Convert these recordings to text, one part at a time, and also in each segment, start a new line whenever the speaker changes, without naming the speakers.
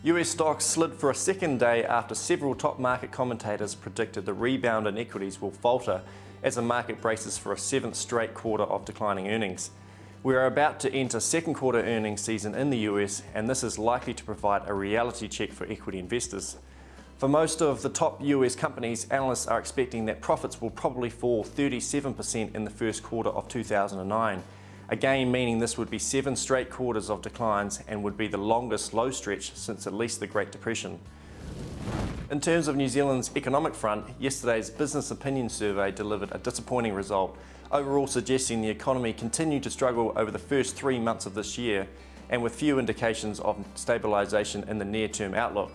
US stocks slid for a second day after several top market commentators predicted the rebound in equities will falter as the market braces for a seventh straight quarter of declining earnings. We are about to enter second quarter earnings season in the US, and this is likely to provide a reality check for equity investors. For most of the top US companies, analysts are expecting that profits will probably fall 37% in the first quarter of 2009. Again, meaning this would be 7 straight quarters of declines and would be the longest low stretch since at least the Great Depression. In terms of New Zealand's economic front, yesterday's business opinion survey delivered a disappointing result, overall suggesting the economy continued to struggle over the first 3 months of this year, and with few indications of stabilisation in the near-term outlook.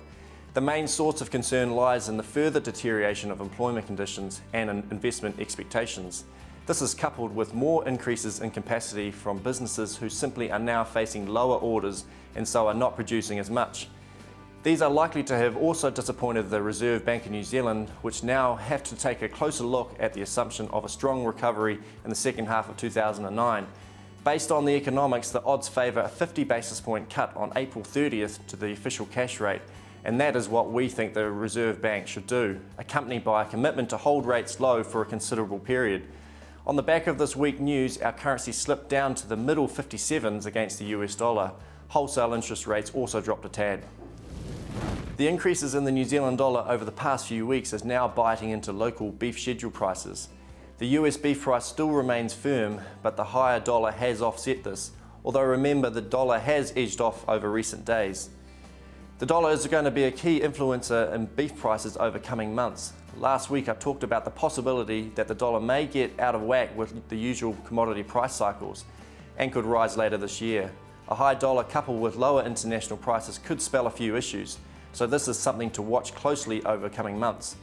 The main source of concern lies in the further deterioration of employment conditions and in investment expectations. This is coupled with more increases in capacity from businesses who simply are now facing lower orders and so are not producing as much. These are likely to have also disappointed the Reserve Bank of New Zealand, which now have to take a closer look at the assumption of a strong recovery in the second half of 2009. Based on the economics, the odds favour a 50 basis point cut on April 30th to the official cash rate, and that is what we think the Reserve Bank should do, accompanied by a commitment to hold rates low for a considerable period. On the back of this weak news, our currency slipped down to the middle 57s against the US dollar. Wholesale interest rates also dropped a tad. The increases in the New Zealand dollar over the past few weeks is now biting into local beef schedule prices. The US beef price still remains firm, but the higher dollar has offset this, although remember the dollar has edged off over recent days. The dollar is going to be a key influencer in beef prices over coming months. Last week I talked about the possibility that the dollar may get out of whack with the usual commodity price cycles and could rise later this year. A high dollar coupled with lower international prices could spell a few issues, so this is something to watch closely over coming months.